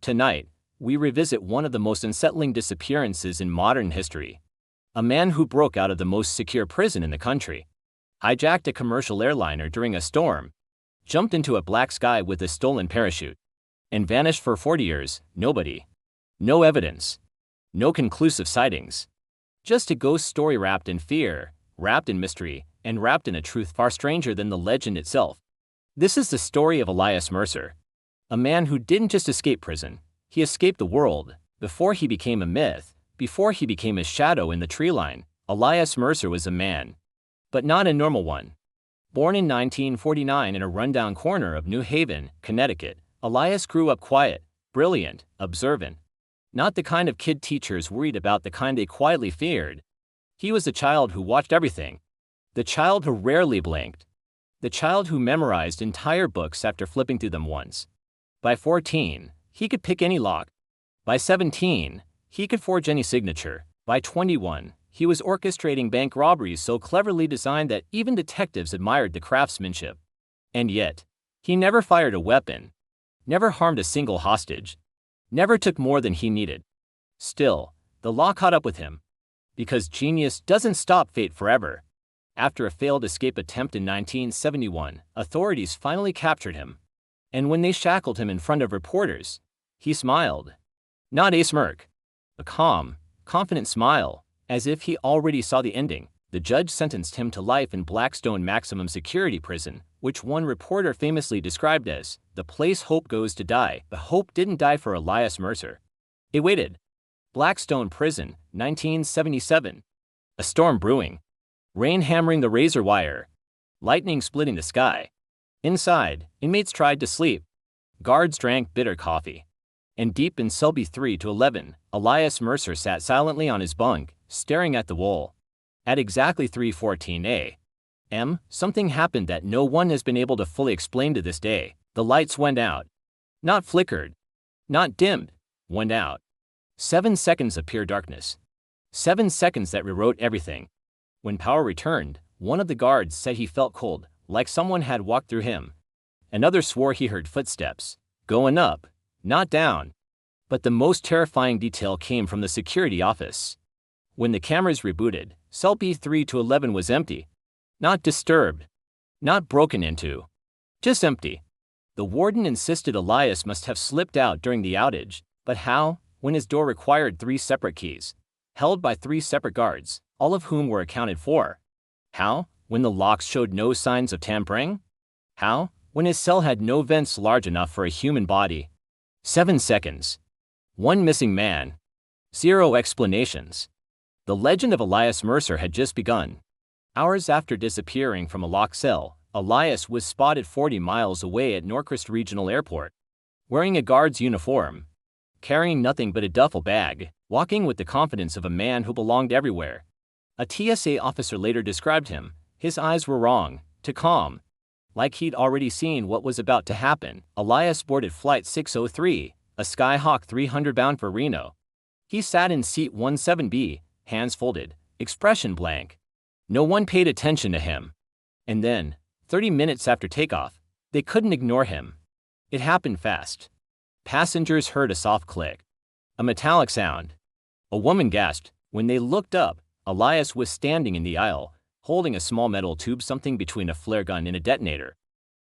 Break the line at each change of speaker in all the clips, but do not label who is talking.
Tonight, we revisit one of the most unsettling disappearances in modern history. A man who broke out of the most secure prison in the country, hijacked a commercial airliner during a storm, jumped into a black sky with a stolen parachute, and vanished for 40 years. No evidence. No conclusive sightings. Just a ghost story wrapped in fear, wrapped in mystery, and wrapped in a truth far stranger than the legend itself. This is the story of Elias Mercer, a man who didn't just escape prison, he escaped the world. Before he became a myth, before he became a shadow in the tree line, Elias Mercer was a man. But not a normal one. Born in 1949 in a rundown corner of New Haven, Connecticut, Elias grew up quiet, brilliant, observant. Not the kind of kid teachers worried about, the kind they quietly feared. He was the child who watched everything. The child who rarely blinked. The child who memorized entire books after flipping through them once. By 14, he could pick any lock. By 17, he could forge any signature. By 21, he was orchestrating bank robberies so cleverly designed that even detectives admired the craftsmanship. And yet, he never fired a weapon, never harmed a single hostage, never took more than he needed. Still, the law caught up with him. Because genius doesn't stop fate forever. After a failed escape attempt in 1971, authorities finally captured him. And when they shackled him in front of reporters, he smiled. Not a smirk. A calm, confident smile, as if he already saw the ending. The judge sentenced him to life in Blackstone Maximum Security Prison, which one reporter famously described as the place hope goes to die. But hope didn't die for Elias Mercer. It waited. Blackstone Prison, 1977. A storm brewing. Rain hammering the razor wire. Lightning splitting the sky. Inside, inmates tried to sleep. Guards drank bitter coffee. And deep in cell B 3 to 11, Elias Mercer sat silently on his bunk, staring at the wall. At exactly 3:14 a.m., something happened that no one has been able to fully explain to this day. The lights went out. Not flickered. Not dimmed. Went out. 7 seconds of pure darkness. 7 seconds that rewrote everything. When power returned, one of the guards said he felt cold, like someone had walked through him. Another swore he heard footsteps, going up, not down. But the most terrifying detail came from the security office. When the cameras rebooted, cell B 3 to 11 was empty. Not disturbed. Not broken into. Just empty. The warden insisted Elias must have slipped out during the outage, but how, when his door required 3 separate keys, held by 3 separate guards, all of whom were accounted for? How, when the locks showed no signs of tampering? How, when his cell had no vents large enough for a human body? 7 seconds. 1 missing man. 0 explanations. The legend of Elias Mercer had just begun. Hours after disappearing from a locked cell, Elias was spotted 40 miles away at Norcross Regional Airport, wearing a guard's uniform, carrying nothing but a duffel bag, walking with the confidence of a man who belonged everywhere. A TSA officer later described him. His eyes were wrong, too calm, like he'd already seen what was about to happen. Elias boarded Flight 603, a Skyhawk 300 bound for Reno. He sat in seat 17B, hands folded, expression blank. No one paid attention to him. And then, 30 minutes after takeoff, they couldn't ignore him. It happened fast. Passengers heard a soft click. A metallic sound. A woman gasped. When they looked up, Elias was standing in the aisle, holding a small metal tube, something between a flare gun and a detonator.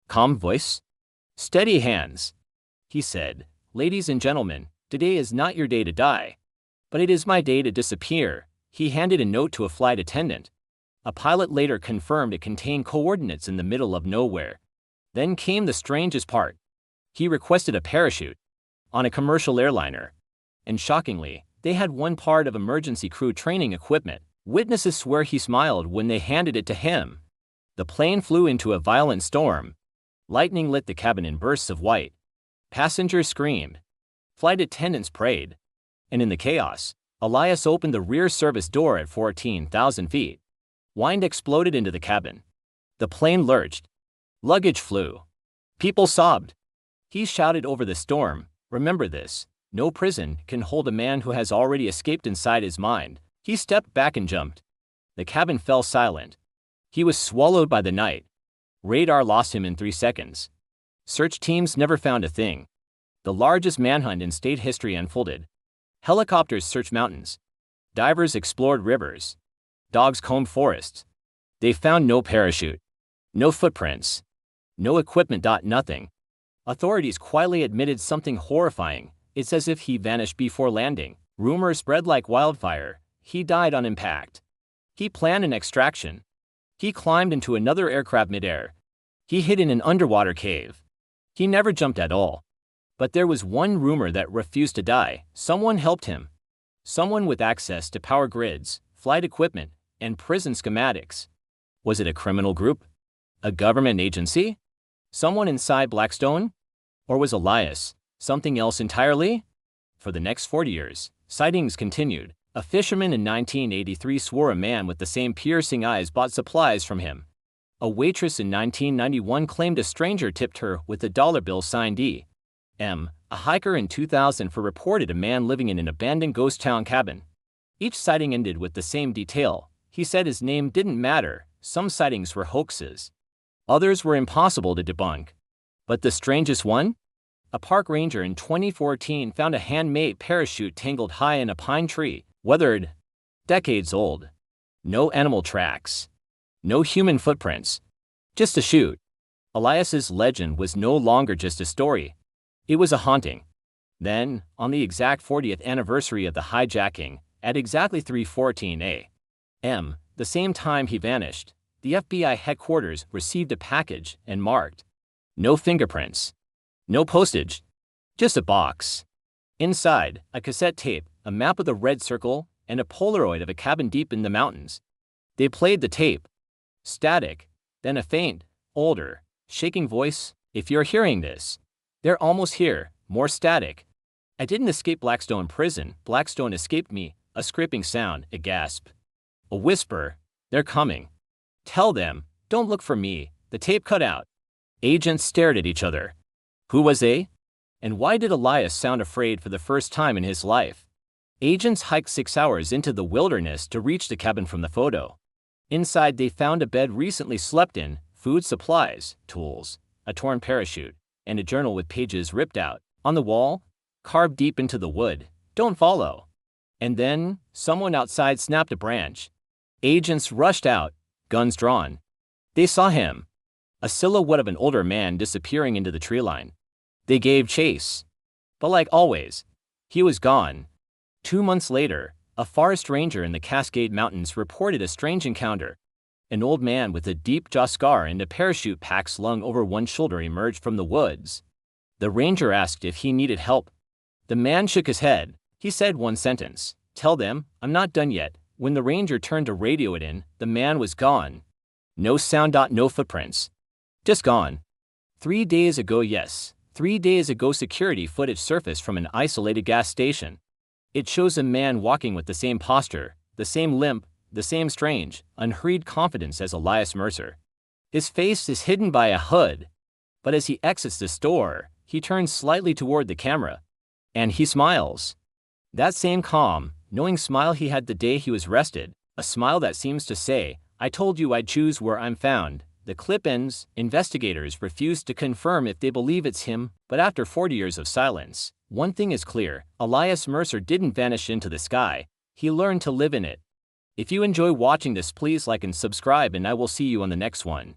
Calm voice. Steady hands. He said, "Ladies and gentlemen, today is not your day to die. But it is my day to disappear." He handed a note to a flight attendant. A pilot later confirmed it contained coordinates in the middle of nowhere. Then came the strangest part. He requested a parachute. On a commercial airliner. And shockingly, they had one part of emergency crew training equipment. Witnesses swear he smiled when they handed it to him. The plane flew into a violent storm. Lightning lit the cabin in bursts of white. Passengers screamed. Flight attendants prayed. And in the chaos, Elias opened the rear service door at 14,000 feet. Wind exploded into the cabin. The plane lurched. Luggage flew. People sobbed. He shouted over the storm, "Remember this, no prison can hold a man who has already escaped inside his mind." He stepped back and jumped. The cabin fell silent. He was swallowed by the night. Radar lost him in 3 seconds. Search teams never found a thing. The largest manhunt in state history unfolded. Helicopters searched mountains. Divers explored rivers. Dogs combed forests. They found no parachute. No footprints. No equipment. Nothing. Authorities quietly admitted something horrifying. It's as if he vanished before landing. Rumors spread like wildfire. He died on impact. He planned an extraction. He climbed into another aircraft midair. He hid in an underwater cave. He never jumped at all. But there was one rumor that refused to die. Someone helped him. Someone with access to power grids, flight equipment, and prison schematics. Was it a criminal group? A government agency? Someone inside Blackstone? Or was Elias something else entirely? For the next 40 years, sightings continued. A fisherman in 1983 swore a man with the same piercing eyes bought supplies from him. A waitress in 1991 claimed a stranger tipped her with a dollar bill signed E.M. A hiker in 2004 reported a man living in an abandoned ghost town cabin. Each sighting ended with the same detail. He said his name didn't matter. Some sightings were hoaxes. Others were impossible to debunk. But the strangest one? A park ranger in 2014 found a handmade parachute tangled high in a pine tree, weathered, decades old. No animal tracks. No human footprints. Just a chute. Elias's legend was no longer just a story. It was a haunting. Then, on the exact 40th anniversary of the hijacking, at exactly 3:14 a.m., the same time he vanished, the FBI headquarters received a package and marked. No fingerprints. No postage. Just a box. Inside, a cassette tape, a map of the red circle, and a Polaroid of a cabin deep in the mountains. They played the tape. Static. Then a faint, older, shaking voice. If you're hearing this, they're almost here. More static. I didn't escape Blackstone prison. Blackstone escaped me. A scraping sound, a gasp. A whisper. They're coming. Tell them, don't look for me. The tape cut out. Agents stared at each other. Who was they? And why did Elias sound afraid for the first time in his life? Agents hiked 6 hours into the wilderness to reach the cabin from the photo. Inside they found a bed recently slept in, food supplies, tools, a torn parachute, and a journal with pages ripped out. On the wall, carved deep into the wood, "Don't follow." And then, someone outside snapped a branch. Agents rushed out, guns drawn. They saw him. A silhouette of an older man disappearing into the tree line. They gave chase. But like always, he was gone. 2 months later, a forest ranger in the Cascade Mountains reported a strange encounter. An old man with a deep jaw scar and a parachute pack slung over one shoulder emerged from the woods. The ranger asked if he needed help. The man shook his head. He said one sentence, "Tell them, I'm not done yet." When the ranger turned to radio it in, the man was gone. No sound. No footprints. Just gone. 3 days ago, yes. 3 days ago, security footage surfaced from an isolated gas station. It shows a man walking with the same posture, the same limp, the same strange, unhurried confidence as Elias Mercer. His face is hidden by a hood. But as he exits the store, he turns slightly toward the camera. And he smiles. That same calm, knowing smile he had the day he was arrested. A smile that seems to say, "I told you I'd choose where I'm found." The clip ends. Investigators refuse to confirm if they believe it's him, but after 40 years of silence, one thing is clear: Elias Mercer didn't vanish into the sky. He learned to live in it. If you enjoy watching this, please like and subscribe, and I will see you on the next one.